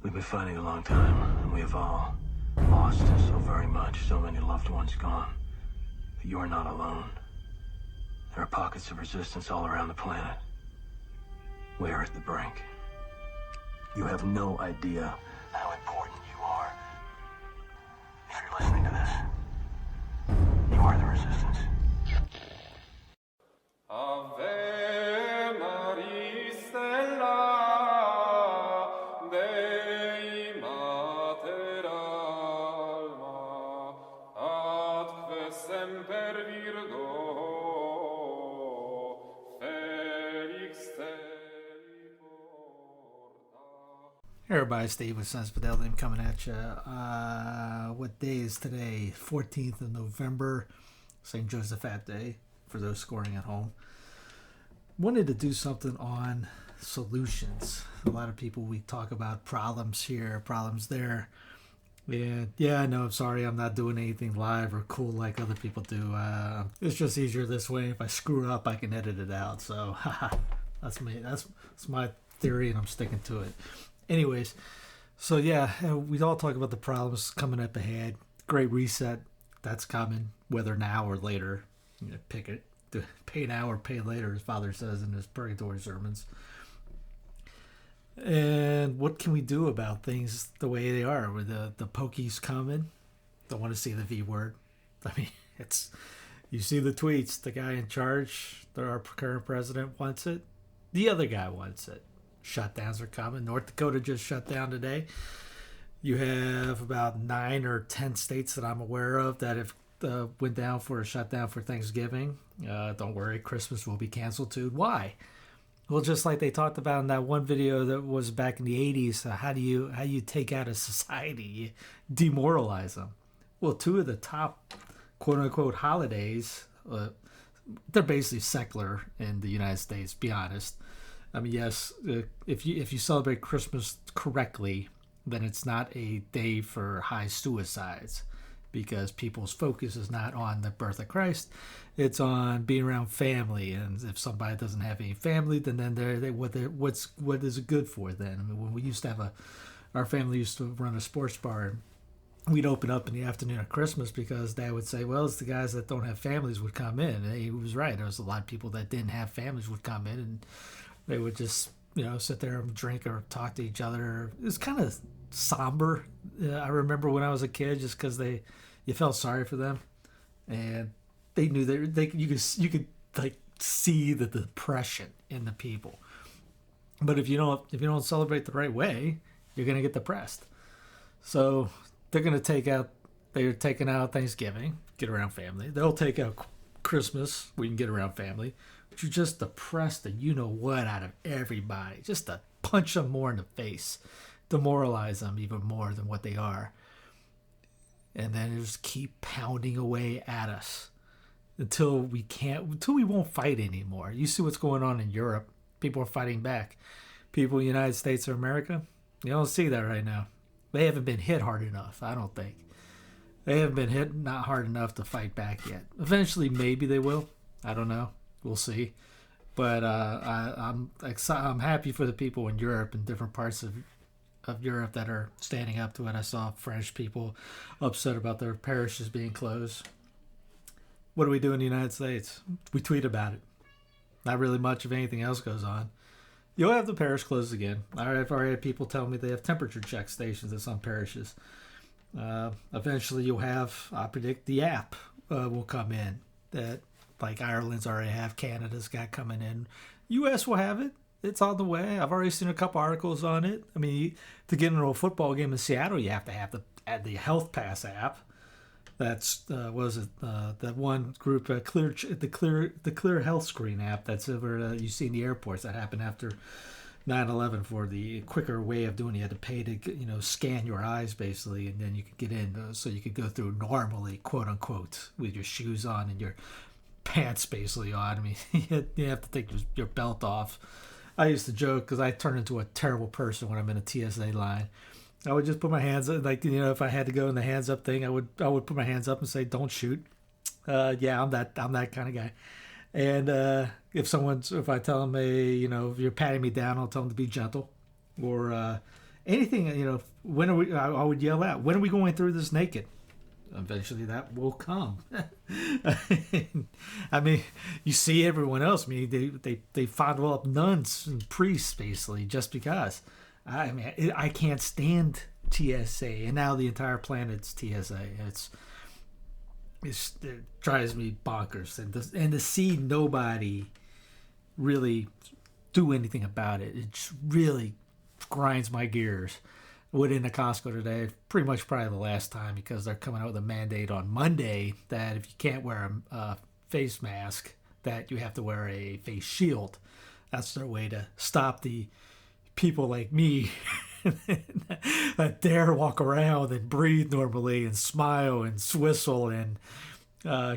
We've been fighting a long time, and we have all lost so very much, so many loved ones gone. But you are not alone. There are pockets of resistance all around the planet. We are at the brink. You have no idea how important you are. If you're listening to this, you are the resistance. Ave Maria Stella, Dei Mater Alma, atque semper Virgo, Felix te porta. Hey everybody, Steve with Sons Fidelity. I'm coming at you. What day is today? 14th of November, St. Josephat Day, for those scoring at home. Wanted to do something on solutions. A lot of people, we talk about problems here, problems there. And yeah, I know, I'm sorry I'm not doing anything live or cool like other people do. It's just easier this way. If I screw up, I can edit it out. So that's me. That's my theory, and I'm sticking to it. Anyways, so yeah, we all talk about the problems coming up ahead. Great reset, that's coming, whether now or later. You know, pick it. Pay now or pay later, as Father says in his purgatory sermons. And what can we do about things the way they are? With the pokies coming, don't want to see the V word. I mean, it's, you see the tweets. The guy in charge, our current president, wants it. The other guy wants it. Shutdowns are coming. North Dakota just shut down today. You have about 9 or 10 states that I'm aware of that have went down for a shutdown for Thanksgiving. Don't worry, Christmas will be canceled too. Why? Well, just like they talked about in that one video that was back in the 80s, how do you take out a society? You demoralize them. Well, 2 of the top quote-unquote holidays, they're basically secular in the United States, be honest. I mean, yes, if you celebrate Christmas correctly, then it's not a day for high suicides, because people's focus is not on the birth of Christ, it's on being around family. And if somebody doesn't have any family, then what is it good for then? I mean, when we used to have our family used to run a sports bar, and we'd open up in the afternoon of Christmas because Dad would say, well, it's the guys that don't have families would come in. And he was right. There was a lot of people that didn't have families would come in, and they would just, sit there and drink or talk to each other. It's kind of somber. I remember when I was a kid, just because you felt sorry for them, and they knew that you could like see the depression in the people. But if you don't celebrate the right way, you're gonna get depressed. So they're taking out Thanksgiving, get around family. They'll take out Christmas, we can get around family. But you're just depressed, and you know what, out of everybody, just to punch them more in the face, demoralize them even more than what they are. And then it just keep pounding away at us until we won't fight anymore. You see what's going on in Europe. People are fighting back. People in the United States of America, you don't see that right now. They haven't been hit hard enough, I don't think. They haven't been hit not hard enough to fight back yet. Eventually, maybe they will. I don't know. We'll see. But I'm happy for the people in Europe and different parts of Europe that are standing up to it. I saw French people upset about their parishes being closed. What do we do in the United States? We tweet about it. Not really much of anything else goes on. You'll have the parish closed again. I've already had people tell me they have temperature check stations at some parishes. Eventually you'll have, I predict, the app will come in that, like Ireland's already have, Canada's got coming in. US will have it. It's on the way. I've already seen a couple articles on it. I mean, to get into a football game in Seattle, you have to have the Health Pass app. That's that one group, the Clear Health Screen app that's over you see in the airports. That happened after 9/11 for the quicker way of doing it. You had to pay to scan your eyes basically, and then you could get in, so you could go through normally, quote unquote, with your shoes on and your pants basically on. I mean, you have to take your belt off. I used to joke because I turned into a terrible person when I'm in a TSA line. I would just put my hands up, if I had to go in the hands up thing, I would put my hands up and say, "Don't shoot." Yeah, I'm that kind of guy. And if I tell them, hey, if you're patting me down, I'll tell them to be gentle. Or anything, when are we, I would yell out, when are we going through this naked? Eventually that will come. I mean, you see everyone else. I mean, they fondle up nuns and priests basically just because. I mean, I can't stand TSA, and now the entire planet's TSA. It drives me bonkers, and to see nobody really do anything about it, it just really grinds my gears. Went into Costco today, pretty much probably the last time, because they're coming out with a mandate on Monday that if you can't wear a face mask, that you have to wear a face shield. That's their way to stop the people like me that dare walk around and breathe normally and smile and whistle and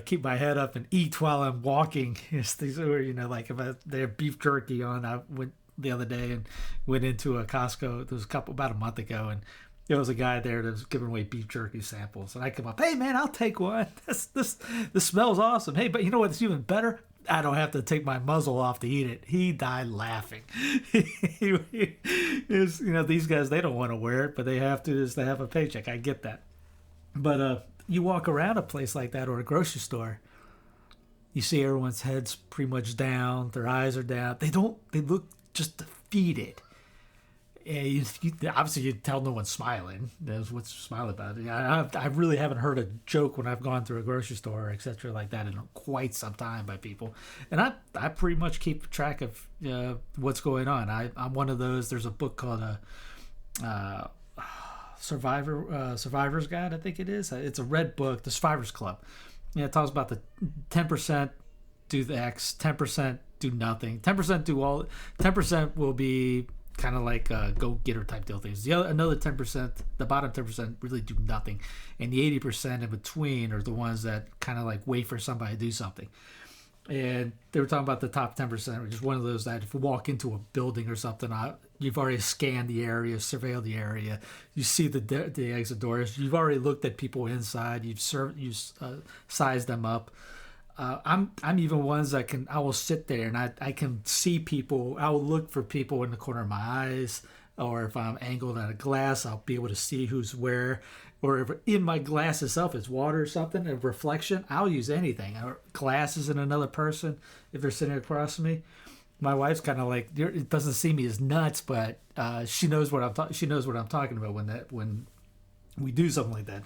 keep my head up and eat while I'm walking. It's these, like if they have beef jerky on, I went the other day and went into a Costco. There was about a month ago, and there was a guy there that was giving away beef jerky samples. And I come up, hey man, I'll take one. This smells awesome. Hey, but you know what's even better? I don't have to take my muzzle off to eat it. He died laughing. These guys, they don't want to wear it, but they have to just to have a paycheck. I get that. But you walk around a place like that or a grocery store, you see everyone's heads pretty much down. Their eyes are down. They look just defeated. And obviously you tell no one's smiling. That's what's smiling about it. I really haven't heard a joke when I've gone through a grocery store or etc. like that in quite some time by people. And I pretty much keep track of what's going on. I'm one of those. There's a book called Survivor's Guide, I think it is. It's a red book, the Survivor's Club. It talks about the 10% do the X, 10% do nothing, 10% do all, 10% will be kind of like go-getter type deal things. Another 10%, the bottom 10% really do nothing. And the 80% in between are the ones that kind of like wait for somebody to do something. And they were talking about the top 10%, which is one of those that if you walk into a building or something, you've already scanned the area, surveilled the area, you see the exit doors, you've already looked at people inside, you've sized them up. I'm even ones that I will sit there and I can see people. I will look for people in the corner of my eyes, or if I'm angled at a glass, I'll be able to see who's where. Or if in my glass itself is water or something, a reflection, I'll use anything. Or glasses in another person if they're sitting across from me. My wife's kind of like, it doesn't see me as nuts, but she knows what I'm talking about when we do something like that.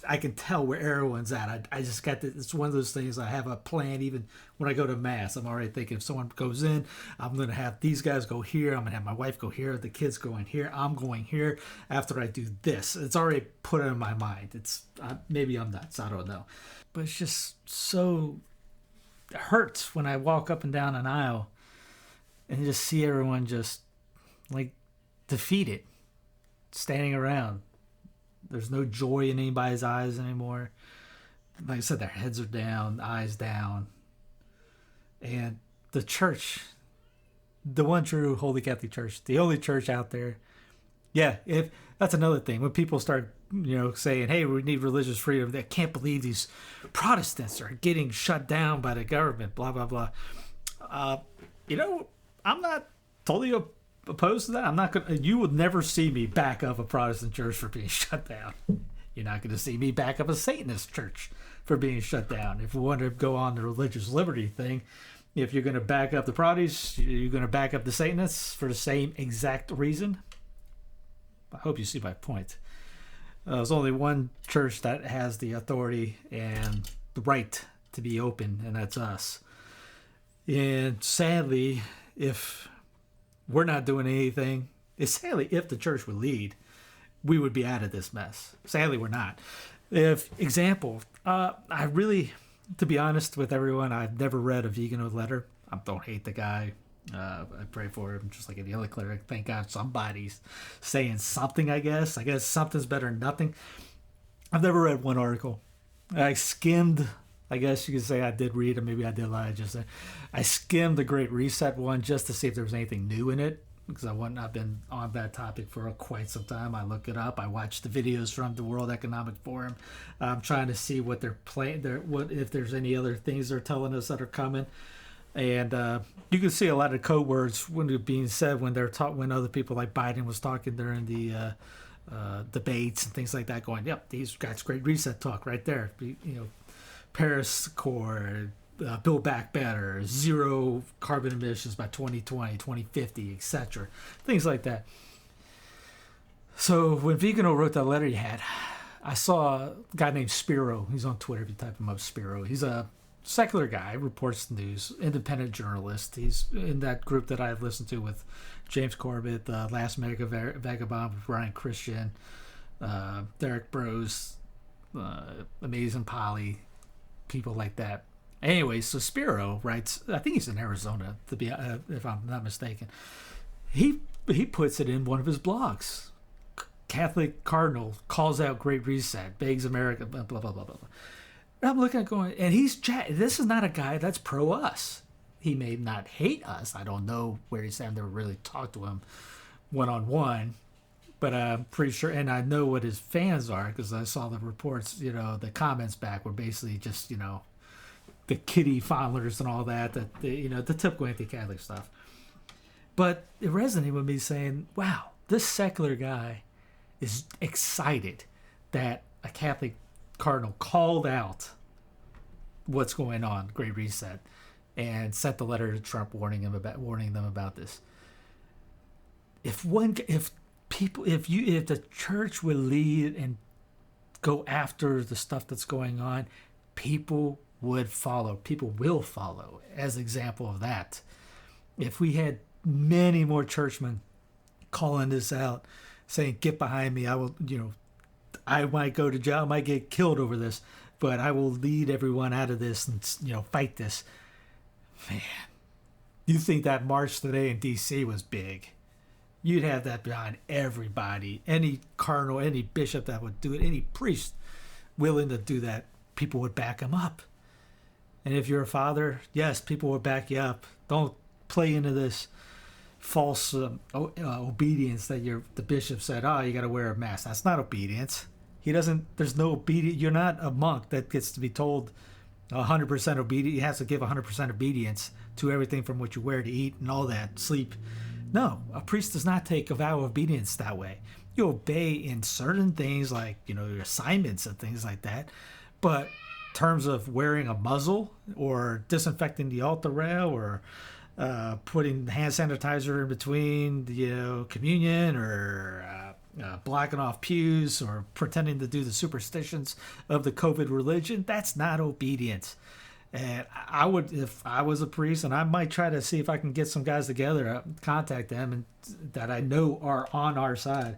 I can tell where everyone's at. I just got it's one of those things. I have a plan. Even when I go to mass, I'm already thinking if someone goes in, I'm going to have these guys go here. I'm going to have my wife go here. The kids going here. I'm going here after I do this. It's already put in my mind. Maybe I'm nuts. I don't know. But it's just so, it hurts when I walk up and down an aisle and just see everyone just like defeated, standing around. There's no joy in anybody's eyes anymore. Like I said, their heads are down, eyes down. And the church, the one true Holy Catholic Church, the only church out there. Yeah, if that's another thing. When people start, saying, hey, we need religious freedom, they can't believe these Protestants are getting shut down by the government, blah, blah, blah. I'm not totally opposed to that. I'm not gonna. You would never see me back up a Protestant church for being shut down. You're not going to see me back up a Satanist church for being shut down. If we want to go on the religious liberty thing, if you're going to back up the Protestants, you're going to back up the Satanists for the same exact reason. I hope you see my point. There's only one church that has the authority and the right to be open, and that's us. And sadly, if we're not doing anything, if the church would lead, we would be out of this mess. Sadly, we're not. I really, to be honest with everyone, I've never read a vegan letter. I don't hate the guy. I pray for him just like any other cleric. Thank God somebody's saying something, I guess. I guess something's better than nothing. I've never read one article. I skimmed, I guess you could say I did read, or maybe I did lie. I skimmed the Great Reset one just to see if there was anything new in it, because I've been on that topic for quite some time. I look it up. I watch the videos from the World Economic Forum. I'm trying to see what they're playing. If there's any other things they're telling us that are coming. And you can see a lot of code words when they're being said when they're when other people like Biden was talking during the debates and things like that, going, yep, these guys great reset talk right there. Paris Accord, Build Back Better, zero carbon emissions by 2020, 2050, etc. Things like that. So when Vigano wrote that letter he had, I saw a guy named Spiro. He's on Twitter if you type him up, Spiro. He's a secular guy, reports the news, independent journalist. He's in that group that I've listened to with James Corbett, the Last Mega Vagabond with Ryan Christian, Derek Bros, Amazing Polly, people like that. Anyway, so Spiro writes, I think he's in Arizona, to be if I'm not mistaken. He puts it in one of his blogs. Catholic Cardinal calls out Great Reset, begs America, blah, blah, blah, blah, blah. I'm looking at going, and this is not a guy that's pro us. He may not hate us. I don't know where he's at. I've never really talked to him one-on-one, but I'm pretty sure, and I know what his fans are because I saw the reports, the comments back were basically just, the kitty fondlers and all that, the typical anti-Catholic stuff. But it resonated with me saying, wow, this secular guy is excited that a Catholic cardinal called out what's going on, Great Reset, and sent the letter to Trump warning them about this. If the church would lead and go after the stuff that's going on, people would follow. People will follow. As an example of that, if we had many more churchmen calling this out, saying, "Get behind me! I will," I might go to jail, I might get killed over this, but I will lead everyone out of this and, fight this. Man, you think that march today in D.C. was big? You'd have that behind everybody. Any cardinal, any bishop that would do it, any priest willing to do that, people would back him up. And if you're a father, yes, people would back you up. Don't play into this false obedience that the bishop said, you got to wear a mask. That's not obedience. There's no obedience. You're not a monk that gets to be told 100% obedience. He has to give 100% obedience to everything from what you wear to eat and all that, sleep. No, a priest does not take a vow of obedience that way. You obey in certain things like, your assignments and things like that. But in terms of wearing a muzzle or disinfecting the altar rail or putting hand sanitizer in between, communion or blocking off pews or pretending to do the superstitions of the COVID religion, that's not obedience. And I would, if I was a priest, and I might try to see if I can get some guys together, contact them and that I know are on our side,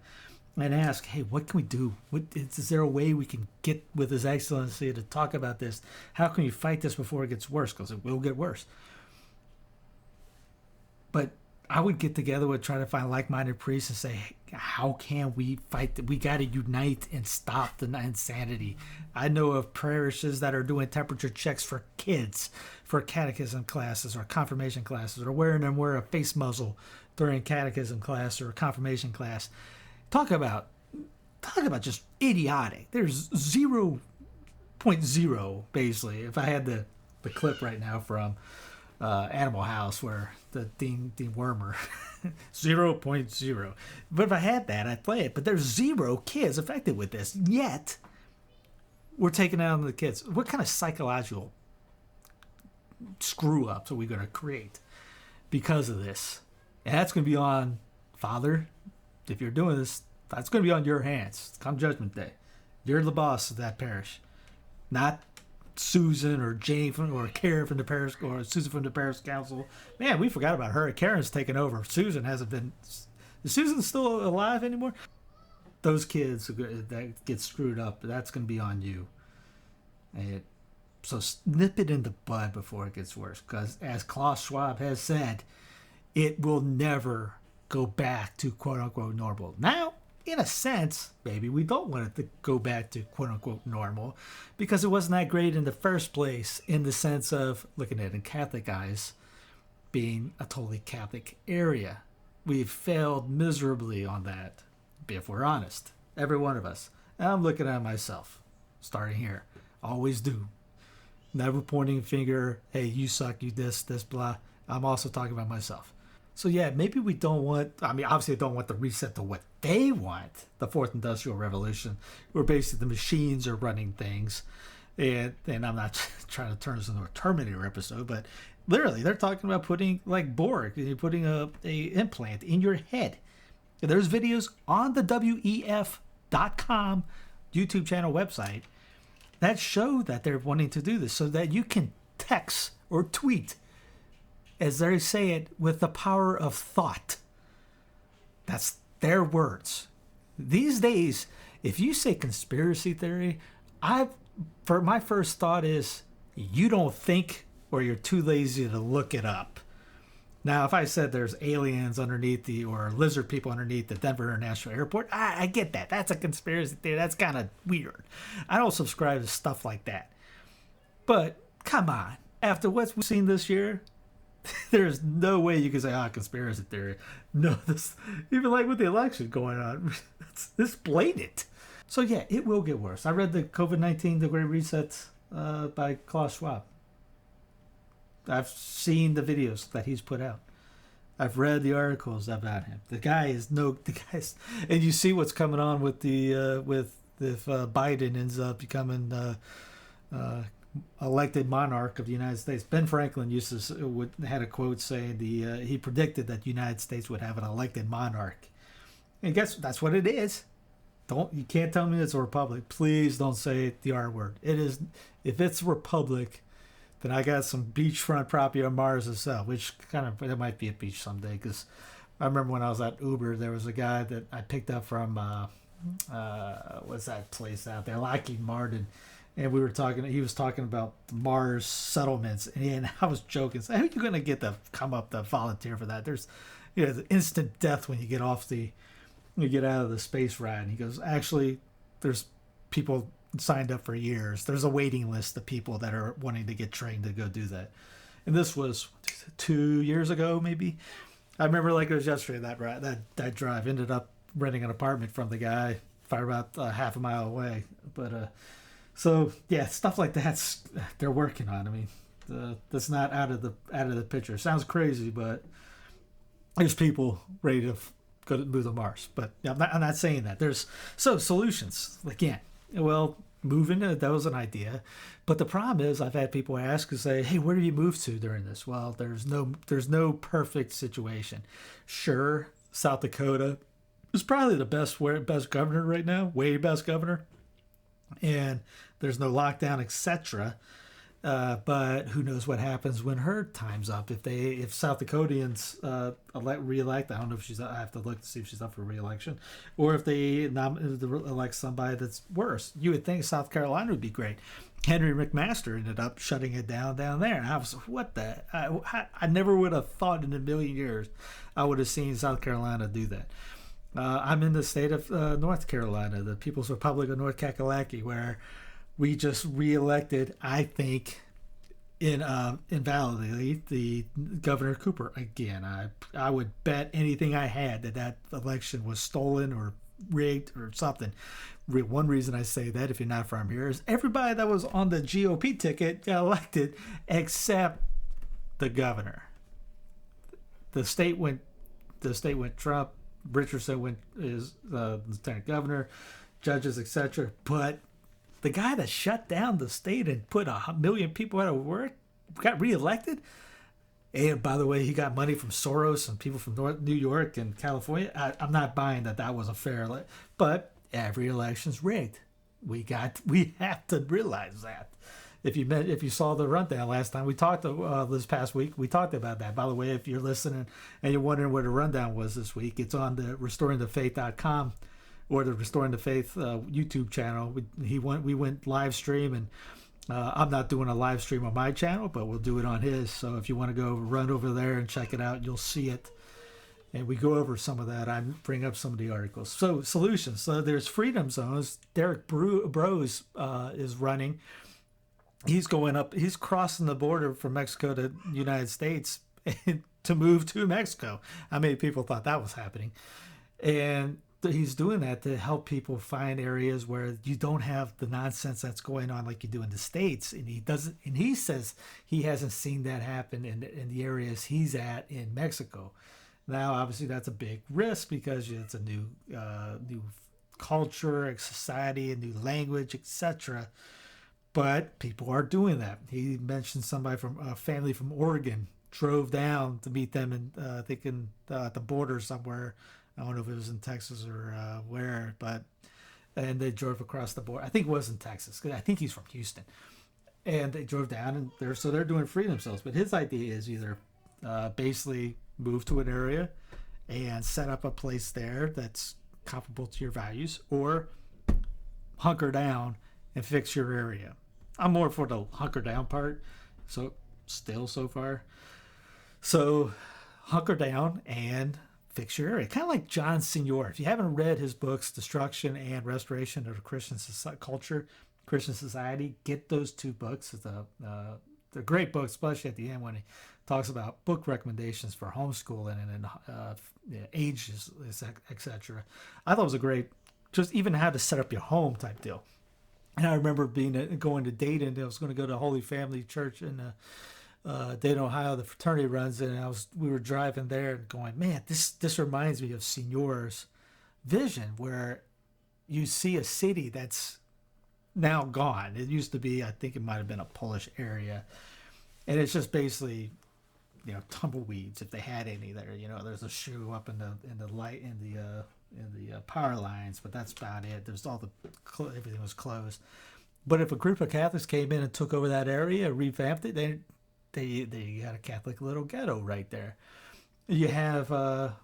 and ask, hey, what can we do? Is there a way we can get with His Excellency to talk about this? How can we fight this before it gets worse? Because it will get worse. But I would get together with try to find like-minded priests and say, hey, how can we fight? We got to unite and stop the insanity. I know of parishes that are doing temperature checks for kids for catechism classes or confirmation classes, or wear a face muzzle during catechism class or confirmation class. Talk about just idiotic. There's 0.0 basically. If I had the clip right now from Animal House where the Dean Wormer 0.0. But if I had that, I'd play it. But there's 0 kids affected with this. Yet we're taking out on the kids. What kind of psychological screw ups are we going to create because of this? And that's going to be on Father. If you're doing this, that's going to be on your hands. Come Judgment Day. You're the boss of that parish, not Susan or Jane or Karen from the parish, or Susan from the parish council. Man, we forgot about her. Karen's taken over. Susan hasn't been. Is Susan still alive anymore? Those kids that get screwed up, that's going to be on you. So nip it in the bud before it gets worse. Because as Klaus Schwab has said, it will never go back to quote-unquote normal. Now, in a sense, maybe we don't want it to go back to quote-unquote normal because it wasn't that great in the first place, in the sense of looking at it in Catholic eyes, being a totally Catholic area. We've failed miserably on that, if we're honest. Every one of us. And I'm looking at myself, starting here. Always do. Never pointing a finger, hey, you suck, you this, blah. I'm also talking about myself. So yeah, maybe we don't want, I mean, obviously I don't want the reset to what they want, the fourth industrial revolution, where basically the machines are running things. And I'm not trying to turn this into a Terminator episode, but literally they're talking about putting like Borg, putting a implant in your head. And there's videos on the WEF.com YouTube channel website that show that they're wanting to do this so that you can text or tweet, as they say it, with the power of thought. That's their words. These days, if you say conspiracy theory, my first thought is you don't think, or you're too lazy to look it up. Now, if I said there's aliens underneath or lizard people underneath the Denver International Airport, I get that. That's a conspiracy theory. That's kind of weird. I don't subscribe to stuff like that. But come on, after what we've seen this year, there's no way you can say, conspiracy theory. No, even like with the election going on, it's blatant. So yeah, it will get worse. I read the COVID-19, The Great Reset by Klaus Schwab. I've seen the videos that he's put out. I've read the articles about him. The guy's, and you see what's coming on with if Biden ends up becoming elected monarch of the United States. Ben Franklin had a quote saying he predicted that the United States would have an elected monarch. And guess that's what it is. You can't tell me it's a republic. Please don't say the R word. It is. If it's a republic, then I got some beachfront property on Mars to sell, which it might be a beach someday. Because I remember when I was at Uber, there was a guy that I picked up from what's that place out there, Lockheed Martin, and we were talking. He was talking about Mars settlements, and I was joking. So, how are you going to get to come up to volunteer for that? There's, the instant death when you get out of the space ride. And he goes, actually, there's people signed up for years. There's a waiting list of people that are wanting to get trained to go do that. And this was 2 years ago, maybe. I remember like it was yesterday, that drive. Ended up renting an apartment from the guy about half a mile away. But so yeah, stuff like that they're working on. I mean, that's not out of the picture. Sounds crazy, but there's people ready to go to move to Mars. But yeah, I'm not saying that. There's solutions again. Well, moving, that was an idea. But the problem is I've had people ask and say, hey, where do you move to during this? Well, there's no perfect situation. Sure, South Dakota is probably the best governor right now, way best governor. And there's no lockdown, etc. But who knows what happens when her time's up? If South Dakotans re-elect, I don't know if I have to look to see if she's up for re-election, or if they elect somebody that's worse. You would think South Carolina would be great. Henry McMaster ended up shutting it down there, and I was, what the? I never would have thought in a million years I would have seen South Carolina do that. I'm in the state of North Carolina, the People's Republic of North Kakalaki, where we just re-elected, I think, invalidly, the Governor Cooper again. I would bet anything I had that election was stolen or rigged or something. One reason I say that, if you're not from here, is everybody that was on the GOP ticket got elected except the governor. The state went Trump. Richardson is lieutenant governor, judges, etc. But the guy that shut down the state and put 1 million people out of work got reelected. And by the way, he got money from Soros and people from New York and California. I'm not buying that was a fair, but every election's rigged. We have to realize that. If you saw the rundown last time, we talked this past week, we talked about that. By the way, if you're listening and you're wondering what the rundown was this week, it's on the restoringthefaith.com or the Restoring the Faith YouTube channel. We went live stream, and I'm not doing a live stream on my channel, but we'll do it on his. So if you want to go run over there and check it out, you'll see it. And we go over some of that. I bring up some of the articles. So solutions. So there's freedom zones. Derek Bros is running. He's going up. He's crossing the border from Mexico to the United States to move to Mexico. How many people thought that was happening? And he's doing that to help people find areas where you don't have the nonsense that's going on like you do in the States. And he says he hasn't seen that happen in the areas he's at in Mexico. Now, obviously, that's a big risk because it's a new culture, a society, a new language, etc. But people are doing that. He mentioned somebody from a family from Oregon drove down to meet them in, I think, in the border somewhere. I don't know if it was in Texas or where, and they drove across the border. I think it was in Texas, because I think he's from Houston. And they drove down, and they're doing free themselves. But his idea is either basically move to an area and set up a place there that's comparable to your values, or hunker down and fix your area. I'm more for the hunker down part, so far. So hunker down and fix your area. Kind of like John Senior. If you haven't read his books, Destruction and Restoration of the Christian Culture, Christian Society, get those two books. They're great books, especially at the end when he talks about book recommendations for homeschooling and ages, etc. I thought it was a great, just even how to set up your home type deal. And I remember going to Dayton. I was going to go to Holy Family Church in Dayton, Ohio. The fraternity runs it, and we were driving there and going, man, this reminds me of Signor's vision, where you see a city that's now gone. It used to be, I think it might have been a Polish area, and it's just basically, tumbleweeds if they had any there. There's a shoe up in the light in the power lines, but that's about it. There's everything was closed. But if a group of Catholics came in and took over that area, revamped it, they had a Catholic little ghetto right there. You have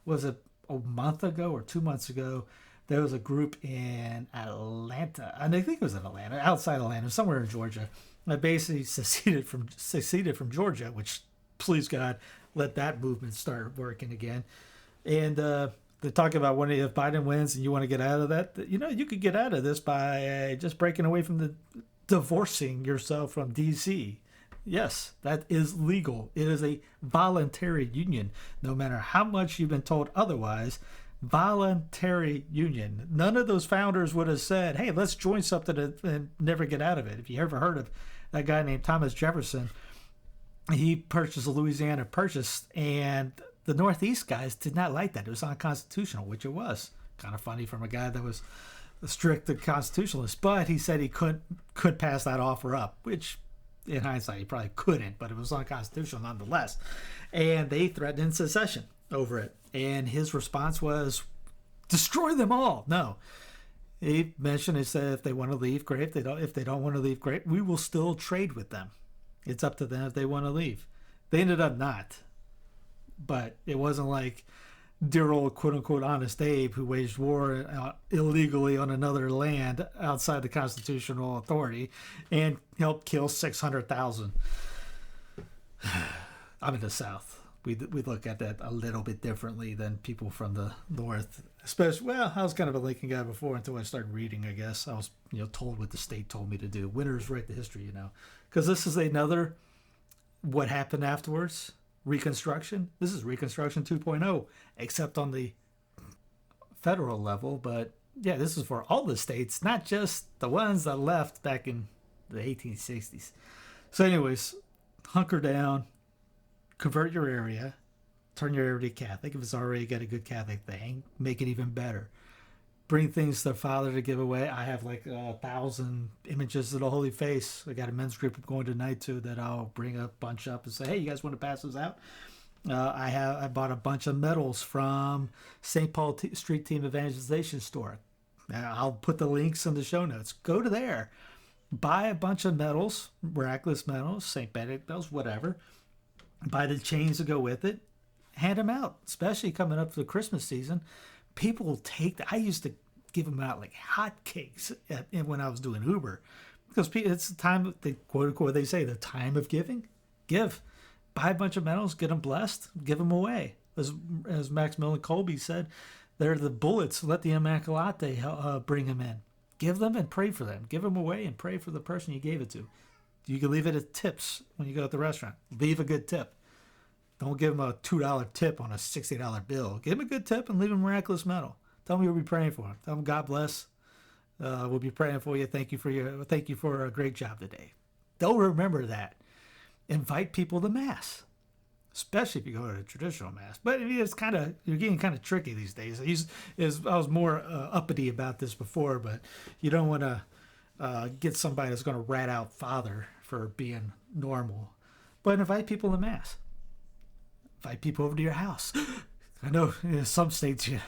was it a month ago or 2 months ago? There was a group in Atlanta, and I think it was in Atlanta, outside Atlanta, somewhere in Georgia, that basically seceded from Georgia, which, please God, let that movement start working again. And they're talking about if Biden wins and you want to get out of that, you could get out of this by just breaking away from divorcing yourself from D.C. Yes, that is legal. It is a voluntary union, no matter how much you've been told otherwise. Voluntary union. None of those founders would have said, hey, let's join something and never get out of it. If you ever heard of that guy named Thomas Jefferson, he purchased Louisiana Purchase, and the Northeast guys did not like that. It was unconstitutional, which it was. Kind of funny from a guy that was a strict constitutionalist, but he said he could pass that offer up, which in hindsight he probably couldn't, but it was unconstitutional nonetheless. And they threatened secession over it. And his response was, destroy them all. No. He said if they want to leave, great. If they don't want to leave, great. We will still trade with them. It's up to them if they want to leave. They ended up not. But it wasn't like dear old quote-unquote Honest Abe who waged war illegally on another land outside the constitutional authority and helped kill 600,000. I'm in the South. We look at that a little bit differently than people from the North. Especially, I was kind of a Lincoln guy before until I started reading, I guess. I was, told what the state told me to do. Winners write the history, Because this is another, what happened afterwards, Reconstruction. This is Reconstruction 2.0, except on the federal level. But, yeah, this is for all the states, not just the ones that left back in the 1860s. So anyways, hunker down. Convert your area, turn your area Catholic. If it's already got a good Catholic thing, make it even better. Bring things to the Father to give away. I have like 1,000 images of the Holy Face. I got a men's group I'm going tonight to that I'll bring a bunch up and say, hey, you guys want to pass those out? I bought a bunch of medals from St. Paul Street Team Evangelization store. I'll put the links in the show notes. Go to there. Buy a bunch of medals, miraculous medals, St. Benedict medals, whatever. Buy the chains to go with it, hand them out, especially coming up for the Christmas season. People will take that. I used to give them out like hotcakes when I was doing Uber, because it's the time, quote unquote, they say the time of giving. Give, buy a bunch of medals, get them blessed, give them away. As Maximilian Kolbe said, they're the bullets. Let the Immaculate bring them in. Give them and pray for them. Give them away and pray for the person you gave it to. You can leave it as tips when you go to the restaurant. Leave a good tip. Don't give them a $2 tip on a $60 bill. Give them a good tip and leave them a miraculous medal. Tell them we'll be praying for them. Tell them God bless. We'll be praying for you. Thank you for a great job today. They'll remember that. Invite people to Mass, especially if you go to a traditional Mass. But it's you're getting kind of tricky these days. I was more uppity about this before, but you don't want to get somebody that's going to rat out Father for being normal. But invite people to Mass. Invite people over to your house. I know in some states you're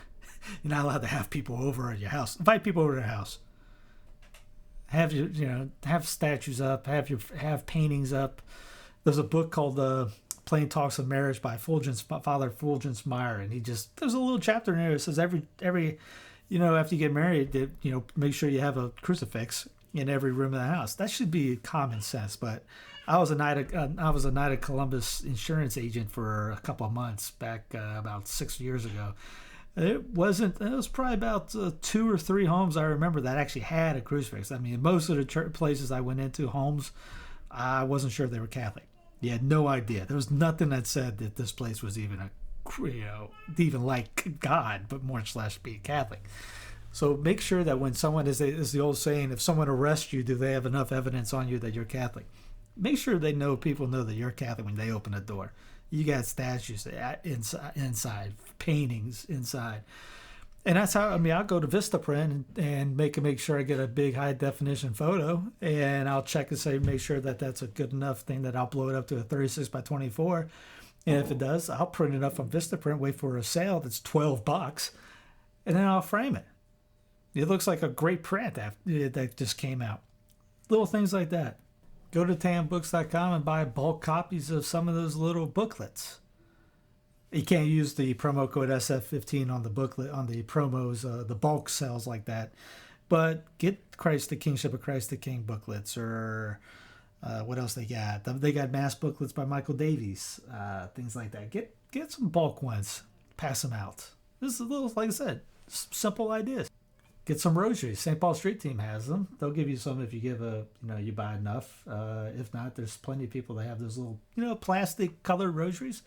not allowed to have people over at your house. Invite people over to your house. Have statues up. Have paintings up. There's a book called Plain Talks of Marriage by Father Fulgence Meyer, and there's a little chapter in there that says every after you get married, that make sure you have a crucifix in every room of the house. That should be common sense. But I was a Knight of Columbus insurance agent for a couple of months back about 6 years ago. It was probably about 2 or 3 homes I remember that actually had a crucifix. I mean, most of the places I went into, homes, I wasn't sure they were Catholic. You had no idea. There was nothing that said that this place was even even like God, but much less be Catholic. So make sure that when someone is the old saying, if someone arrests you, do they have enough evidence on you that you're Catholic? Make sure people know that you're Catholic when they open the door. You got statues inside, paintings inside. And that's how, I'll go to Vistaprint and make sure I get a big high definition photo, and I'll check and make sure that that's a good enough thing that I'll blow it up to a 36 by 24. And if it does, I'll print it up from Vistaprint, wait for a sale that's $12, and then I'll frame it. It looks like a great print that just came out. Little things like that. Go to tanbooks.com and buy bulk copies of some of those little booklets. You can't use the promo code SF15 on the booklet, on the promos, the bulk sales like that. But get the Kingship of Christ the King booklets, or what else they got? They got Mass booklets by Michael Davies, things like that. Get some bulk ones. Pass them out. This is a little, like I said, simple ideas. Get some rosaries. St. Paul Street Team has them. They'll give you some if you give you buy enough. If not, there's plenty of people that have those little, plastic colored rosaries.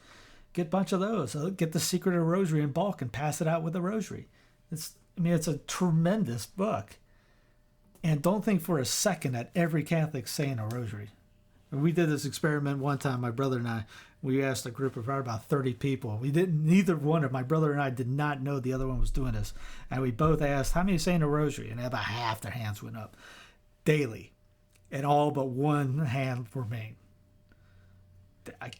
Get a bunch of those. Get the Secret of the Rosary in bulk and pass it out with a rosary. It's a tremendous book. And don't think for a second that every Catholic's saying a rosary. We did this experiment one time, my brother and I. We asked a group of about 30 people. Neither one of my brother and I did not know the other one was doing this. And we both asked, how many saying a rosary? And about half their hands went up daily. And all but one hand remained. I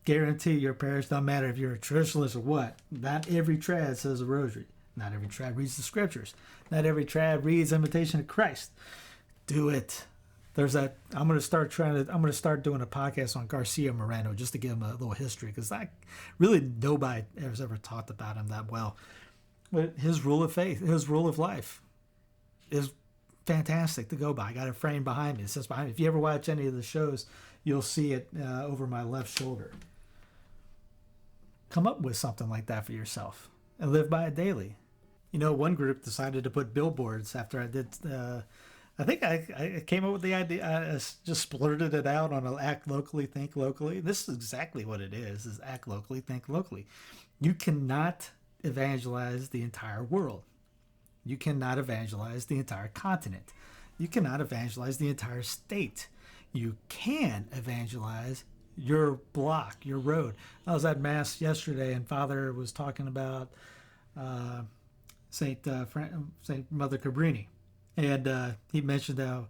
guarantee your parish, don't matter if you're a traditionalist or what, not every trad says a rosary. Not every trad reads the scriptures. Not every trad reads Imitation of Christ. Do it. There's that. I'm gonna start doing a podcast on Garcia Moreno just to give him a little history, because nobody has ever talked about him that well. But his rule of faith, his rule of life, is fantastic to go by. I got it framed behind me. It says behind me. If you ever watch any of the shows, you'll see it over my left shoulder. Come up with something like that for yourself and live by it daily. One group decided to put billboards after I did. I think I came up with the idea. I just splurted it out on a act locally, think locally. This is exactly what it is act locally, think locally. You cannot evangelize the entire world. You cannot evangelize the entire continent. You cannot evangelize the entire state. You can evangelize your block, your road. I was at Mass yesterday, and Father was talking about Saint Mother Cabrini. And he mentioned how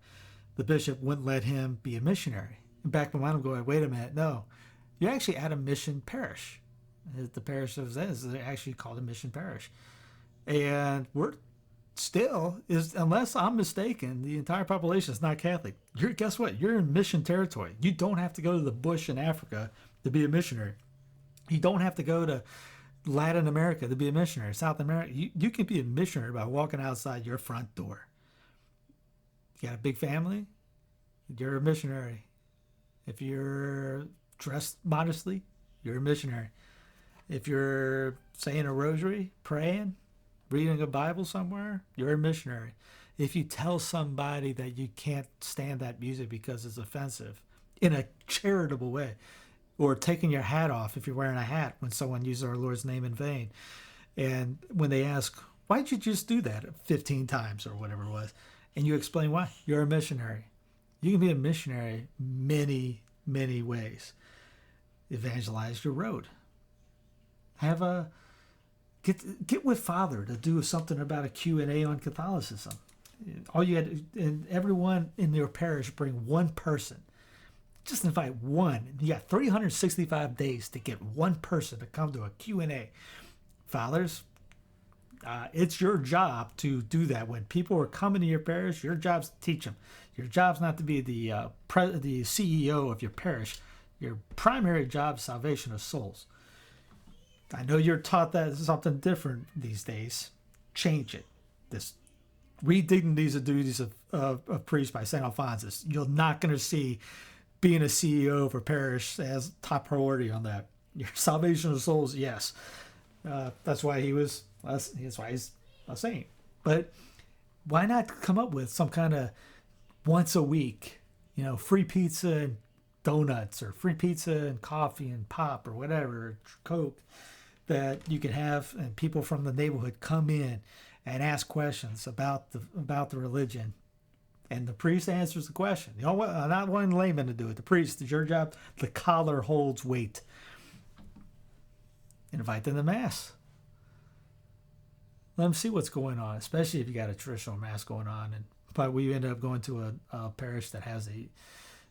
the bishop wouldn't let him be a missionary. And back when I'm going, wait a minute, no. You're actually at a mission parish. The parish of Zen is actually called a mission parish. And we're still, unless I'm mistaken, the entire population is not Catholic. Guess what? You're in mission territory. You don't have to go to the bush in Africa to be a missionary. You don't have to go to Latin America to be a missionary. South America. You can be a missionary by walking outside your front door. You got a big family, you're a missionary. If you're dressed modestly, you're a missionary. If you're saying a rosary, praying, reading a Bible somewhere, you're a missionary. If you tell somebody that you can't stand that music because it's offensive, in a charitable way, or taking your hat off if you're wearing a hat when someone uses our Lord's name in vain, and when they ask, Why'd you just do that 15 times or whatever it was? And you explain why. You're a missionary. You can be a missionary many, many ways. Evangelize your road. Have a get with Father to do something about a Q&A on Catholicism. All you had, and everyone in your parish bring one person. Just invite one. You got 365 days to get one person to come to a Q&A. Fathers, it's your job to do that. When people are coming to your parish, your job's to teach them. Your job's not to be the CEO of your parish. Your primary job is salvation of souls. I know you're taught that something different these days. Change it. This Read Dignities of Duties of Priests by St. Alphonsus. You're not going to see being a CEO of a parish as top priority on that. Your salvation of souls, yes. That's why he's a saint. But why not come up with some kind of once a week, free pizza and donuts, or free pizza and coffee and pop or whatever, Coke, that you can have, and people from the neighborhood come in and ask questions about the religion, and the priest answers the question. Not one layman to do it. The priest, it's your job. The collar holds weight. Invite them to Mass. Let them see what's going on, especially if you got a traditional Mass going on. But we ended up going to a parish that has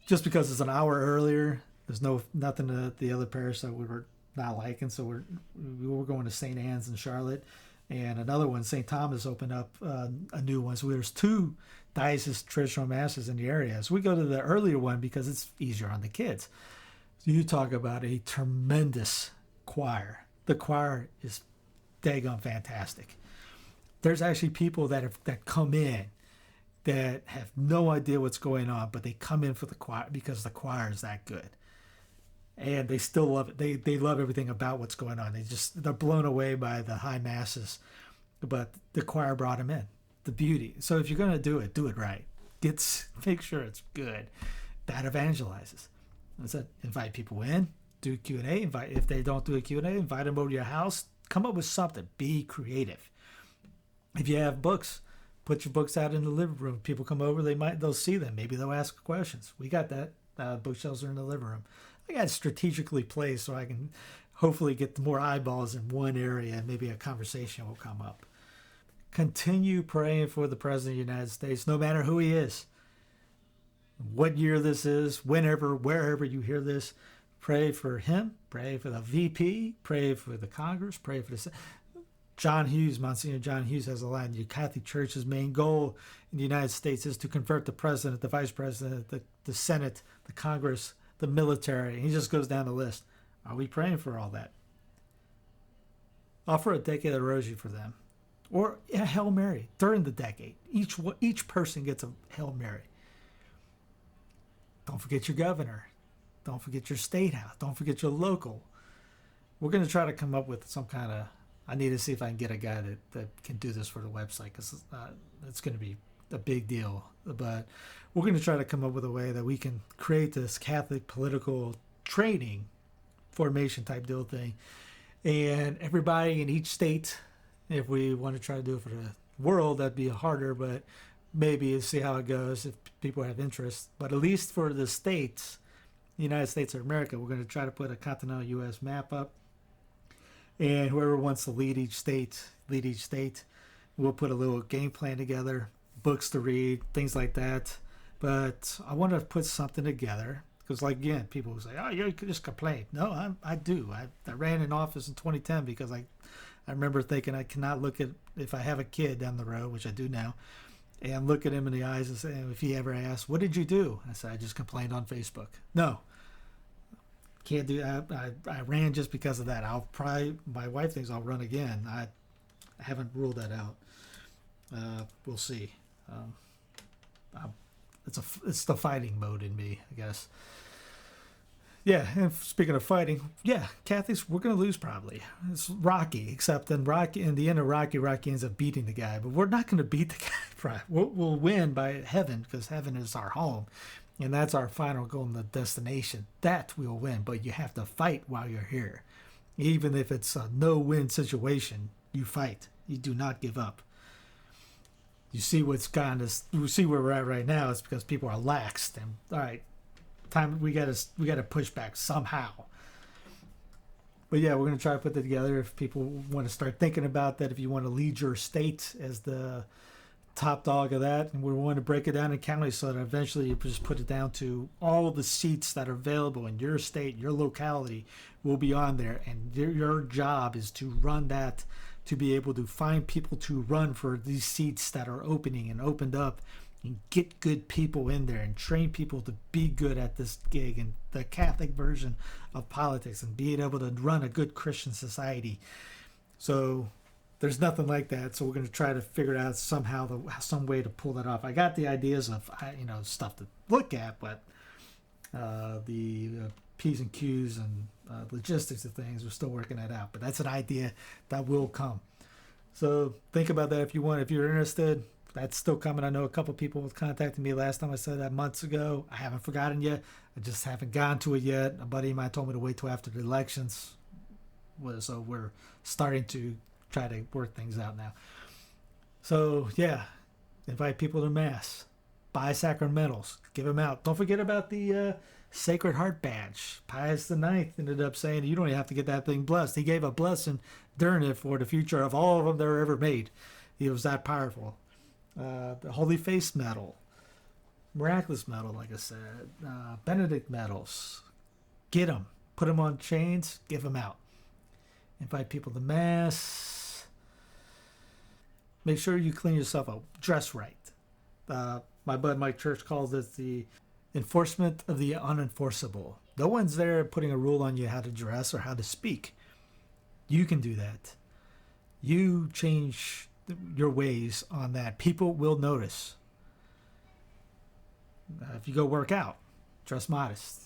just because it's an hour earlier, there's nothing at the other parish that we were not liking. So we were going to St. Anne's in Charlotte, and another one, St. Thomas, opened up a new one. So there's two diocesan traditional Masses in the area. So we go to the earlier one because it's easier on the kids. So you talk about a tremendous choir. The choir is daggone fantastic. There's actually people that come in that have no idea what's going on, but they come in for the choir because the choir is that good. And they still love it. They love everything about what's going on. They're blown away by the high masses, but the choir brought them in. The beauty. So if you're going to do it right. Make sure it's good. That evangelizes. I said, invite people in, do Q&A. If they don't do a Q&A, invite them over to your house. Come up with something. Be creative. If you have books, put your books out in the living room. People come over, they'll see them. Maybe they'll ask questions. We got that. Bookshelves are in the living room. I got it strategically placed so I can hopefully get more eyeballs in one area, and maybe a conversation will come up. Continue praying for the President of the United States, no matter who he is. What year this is, whenever, wherever you hear this, pray for him, pray for the VP, pray for the Congress, pray for the... Monsignor John Hughes has a line: the Catholic Church's main goal in the United States is to convert the President, the Vice President, the Senate, the Congress, the military. And he just goes down the list. Are we praying for all that? Offer a decade of rosary for them. Or a Hail Mary during the decade. Each person gets a Hail Mary. Don't forget your governor. Don't forget your state house. Don't forget your local. We're going to try to come up with some kind of... I need to see if I can get a guy that can do this for the website, because it's going to be a big deal. But we're going to try to come up with a way that we can create this Catholic political training formation type deal thing. And everybody in each state, if we want to try to do it for the world, that'd be harder, but maybe see how it goes if people have interest. But at least for the states, the United States of America, we're going to try to put a continental U.S. map up. And whoever wants to lead each state. We'll put a little game plan together, books to read, things like that. But I want to put something together because, like, again, people will say, "Oh, you just complain." No, I do. I ran in office in 2010 because I remember thinking I cannot look at, if I have a kid down the road, which I do now, and look at him in the eyes and say, if he ever asks, "What did you do?" I said, "I just complained on Facebook." No. Can't do that. I ran just because of that. My wife thinks I'll run again. I haven't ruled that out. We'll see. It's the fighting mode in me, I guess. Yeah, and speaking of fighting, yeah, Catholics, we're going to lose probably. It's Rocky, except in the end of Rocky ends up beating the guy. But we're not going to beat the guy. We'll win by heaven, because heaven is our home. And that's our final goal and the destination. That we'll win, but you have to fight while you're here. Even if it's a no-win situation, you fight. You do not give up. You see what's gotten us. You see where we're at right now. It's because people are laxed, and all right, time we gotta push back somehow. But yeah, we're gonna try to put that together. If people want to start thinking about that, if you want to lead your state as the top dog of that, and we want to break it down in counties so that eventually you just put it down to all of the seats that are available in your state, your locality will be on there, and your job is to run that, to be able to find people to run for these seats that are opening and opened up, and get good people in there and train people to be good at this gig and the Catholic version of politics and being able to run a good Christian society. So there's nothing like that. So we're going to try to figure out somehow some way to pull that off. I got the ideas of, stuff to look at, but the P's and Q's and logistics of things, we're still working that out. But that's an idea that will come. So think about that if you want. If you're interested, that's still coming. I know a couple people contacted me last time I said that months ago. I haven't forgotten yet. I just haven't gotten to it yet. A buddy of mine told me to wait till after the elections. So we're starting to try to work things out now. So yeah, invite people to Mass. Buy sacramentals. Give them out. Don't forget about the Sacred Heart Badge. Pius IX ended up saying you don't even have to get that thing blessed. He gave a blessing during it for the future of all of them that were ever made. He was that powerful. The Holy Face Medal, Miraculous Medal, like I said, Benedict medals. Get them. Put them on chains. Give them out. Invite people to Mass. Make sure you clean yourself up. Dress right. My bud Mike Church calls it the enforcement of the unenforceable. No one's there putting a rule on you how to dress or how to speak. You can do that. You change your ways on that. People will notice. If you go work out, dress modest.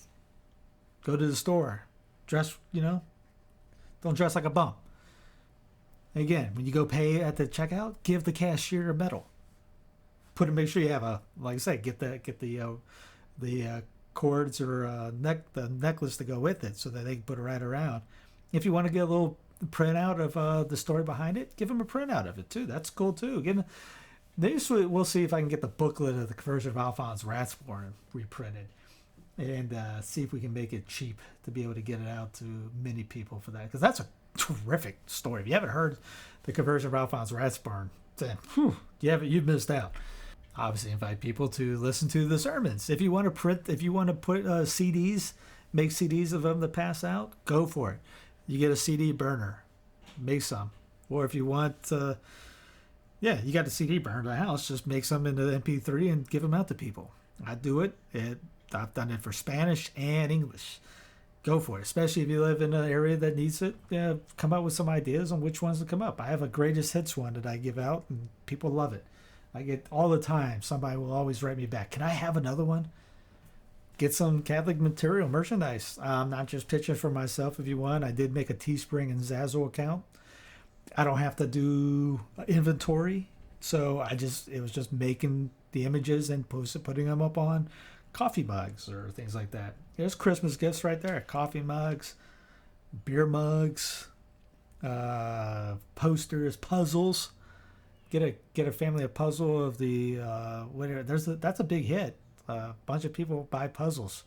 Go to the store, dress, don't dress like a bum. Again, when you go pay at the checkout, give the cashier a medal. Make sure you have like I say, get the cords or the necklace to go with it so that they can put it right around. If you want to get a little printout of the story behind it, give them a printout of it too. That's cool too. We'll see if I can get the booklet of the Conversion of Alphonse Rathsborn reprinted and see if we can make it cheap to be able to get it out to many people for that, because that's a terrific story. If you haven't heard the Conversion of Alphonse Rathsborn, then you've missed out. Obviously, invite people to listen to the sermons. If you want to put CDs, make CDs of them to pass out, go for it. You get a CD burner, make some. Or if you want, you got the CD burner in the house, just make some into MP3 and give them out to people. I do it. I've done it for Spanish and English. Go for it, especially if you live in an area that needs it. Come up with some ideas on which ones to come up. I have a greatest hits one that I give out, and people love it. I get all the time. Somebody will always write me back. Can I have another one? Get some Catholic material merchandise. I'm not just pitching for myself. If you want, I did make a Teespring and Zazzle account. I don't have to do inventory, so it was just making the images and putting them up on coffee mugs or things like that. There's Christmas gifts right there: coffee mugs, beer mugs, posters, puzzles. Get a family a puzzle of the whatever. That's a big hit. A bunch of people buy puzzles,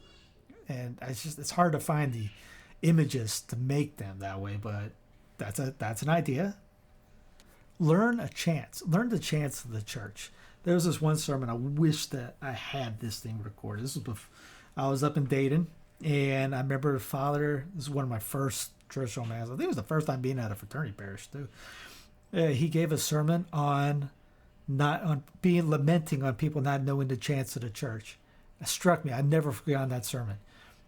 and it's hard to find the images to make them that way, but that's an idea. Learn the chants of the church. There was this one sermon, I wish that I had this thing recorded. This was before I was up in Dayton, and I remember Father, this is one of my first church home mass. I think it was the first time being at a fraternity parish too. He gave a sermon on lamenting on people not knowing the chants of the church. It struck me. I never forgot that sermon.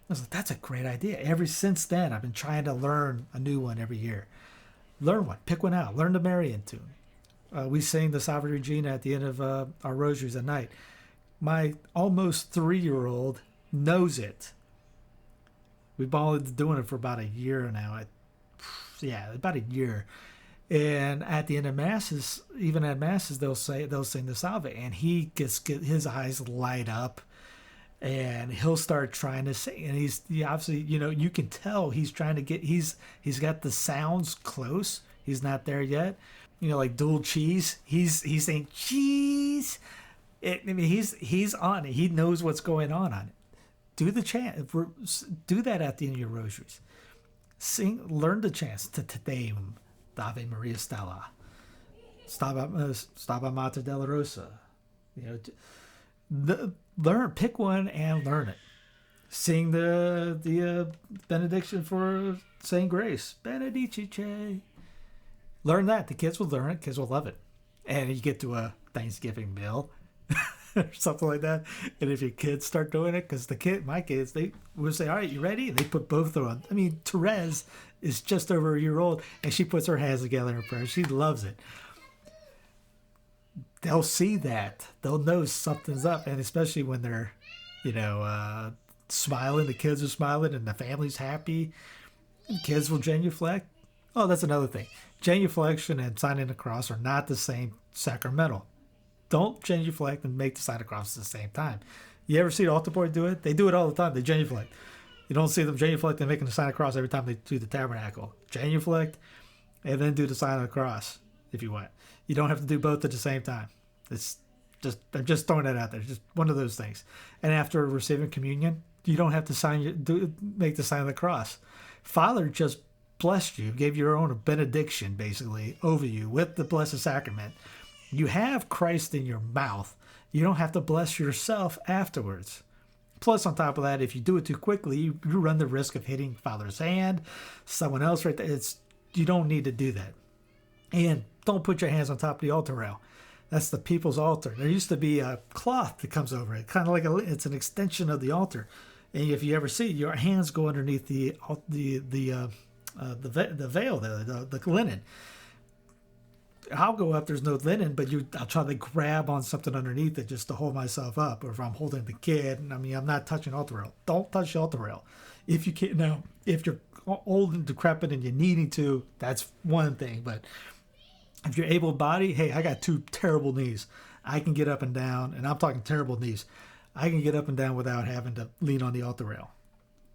I was like, that's a great idea. Ever since then, I've been trying to learn a new one every year. Learn one. Pick one out. Learn the Marian tune. We sing the Salve Regina at the end of our rosaries at night. My almost 3-year-old knows it. We've been doing it for about a year now. About a year. And at the end of masses, even at masses, they'll sing the Salve, and he his eyes light up, and he'll start trying to sing. And he obviously, you can tell he's trying to he's got the sounds close. He's not there yet, like dual cheese. He's saying cheese. He's on it. He knows what's going on it. Do the chant. Do that at the end of your rosaries. Learn the chants. Te Deum, Ave Maria Stella, Staba Mater della Rosa. Pick one and learn it. Sing the benediction for saying grace. Benedicice. Learn that. The kids will learn it. Kids will love it. And you get to a Thanksgiving meal or something like that. And if your kids start doing it, because my kids, they will say, all right, you ready? And they put both on. I mean, Therese is just over a year old, and she puts her hands together in prayer. She loves it. They'll see that. They'll know something's up. And especially when they're, smiling, the kids are smiling, and the family's happy. The kids will genuflect. Oh, that's another thing. Genuflection and signing the cross are not the same sacramental. Don't genuflect and make the sign of the cross at the same time. You ever see the altar boy do it? They do it all the time. They genuflect. You don't see them genuflect and making the sign of the cross every time they do the tabernacle. Genuflect and then do the sign of the cross if you want. You don't have to do both at the same time. I'm just throwing that out there. It's just one of those things. And after receiving communion, you don't have to make the sign of the cross. Father just blessed you, gave your own benediction basically over you with the Blessed Sacrament. You have Christ in your mouth. You don't have to bless yourself afterwards. Plus, on top of that, if you do it too quickly, you run the risk of hitting Father's hand, someone else right there. You don't need to do that. And don't put your hands on top of the altar rail. That's the people's altar. There used to be a cloth that comes over it, kind of like it's an extension of the altar. And if you ever see, your hands go underneath the veil there, the linen. I'll go up, there's no linen, but I'll try to grab on something underneath it just to hold myself up. Or if I'm holding the kid, I'm not touching the altar rail. Don't touch the altar rail. If you can't, now, if you're old and decrepit and you're needing to, that's one thing. But if you're able-bodied, hey, I got two terrible knees. I can get up and down, and I'm talking terrible knees. I can get up and down without having to lean on the altar rail.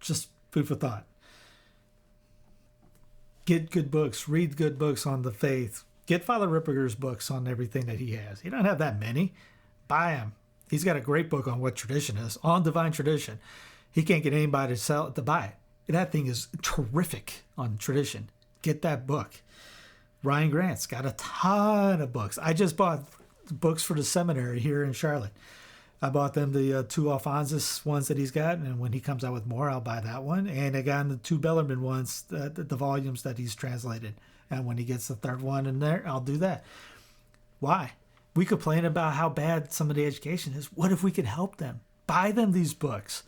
Just food for thought. Get good books. Read good books on the faith. Get Father Ripperger's books on everything that he has. He doesn't have that many. Buy them. He's got a great book on what tradition is, on divine tradition. He can't get anybody to buy it. That thing is terrific on tradition. Get that book. Ryan Grant's got a ton of books. I just bought books for the seminary here in Charlotte. I bought them the two Alphonsus ones that he's got, and when he comes out with more, I'll buy that one. And I got the two Bellarmine ones, the volumes that he's translated. And when he gets the third one in there, I'll do that. Why? We complain about how bad some of the education is. What if we could help them? Buy them these books.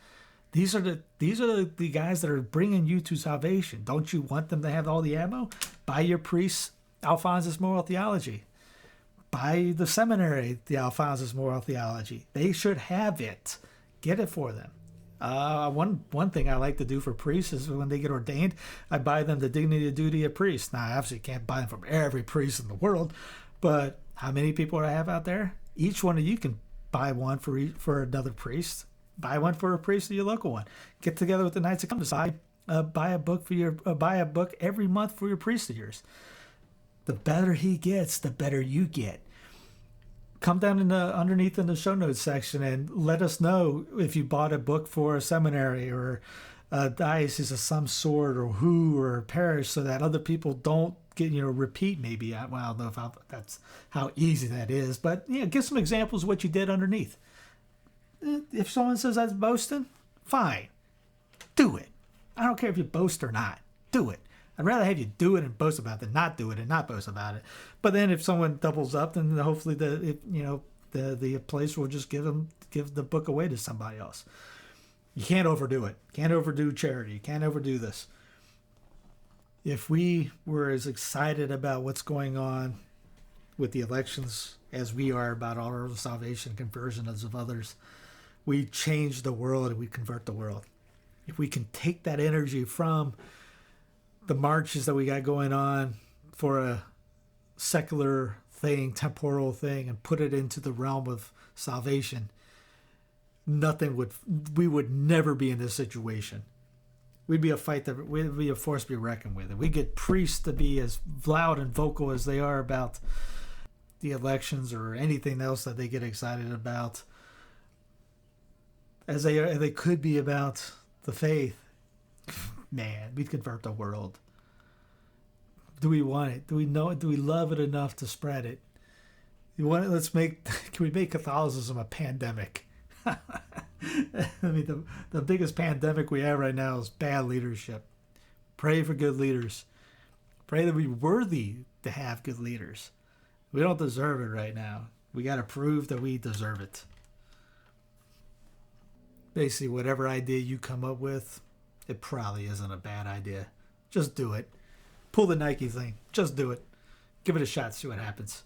These are the guys that are bringing you to salvation. Don't you want them to have all the ammo? Buy your priests Alphonsus Moral Theology. Buy the seminary the Alphonsus Moral Theology. They should have it. Get it for them. One thing I like to do for priests is when they get ordained, I buy them the Dignity and Duty of Priests. Now, I obviously can't buy them from every priest in the world, but how many people do I have out there? Each one of you can buy one for another priest. Buy one for a priest of your local one. Get together with the Knights of Columbus. Buy a book every month for your priest of yours. The better he gets, the better you get. Come down underneath in the show notes section and let us know if you bought a book for a seminary or a diocese of some sort or a parish, so that other people don't get repeat. Maybe I don't know if that's how easy that is, but give some examples of what you did underneath. If someone says that's boasting, fine, do it. I don't care if you boast or not. Do it. I'd rather have you do it and boast about it than not do it and not boast about it. But then if someone doubles up, then hopefully the place will just give the book away to somebody else. You can't overdo it. Can't overdo charity. You can't overdo this. If we were as excited about what's going on with the elections as we are about our salvation, conversions of others, we change the world and we convert the world. If we can take that energy from the marches that we got going on for a secular thing, temporal thing, and put it into the realm of salvation, we would never be in this situation. we'd be a force to be reckoned with. If we get priests to be as loud and vocal as they are about the elections or anything else that they get excited about, as they could be about the faith, man, we'd convert the world. Do we want it? Do we know it? Do we love it enough to spread it? You want it? Can we make Catholicism a pandemic? I mean, the biggest pandemic we have right now is bad leadership. Pray for good leaders. Pray that we're worthy to have good leaders. We don't deserve it right now. We got to prove that we deserve it. Basically, whatever idea you come up with, it probably isn't a bad idea. Just do it. Pull the Nike thing. Just do it. Give it a shot. See what happens.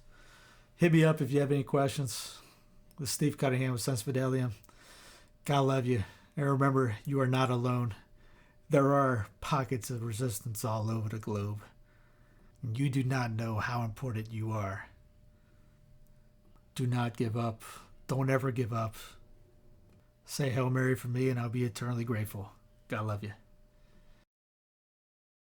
Hit me up if you have any questions. This is Steve Cunningham with Sense Fidelium. God love you. And remember, you are not alone. There are pockets of resistance all over the globe. And you do not know how important you are. Do not give up. Don't ever give up. Say Hail Mary for me and I'll be eternally grateful. God love you.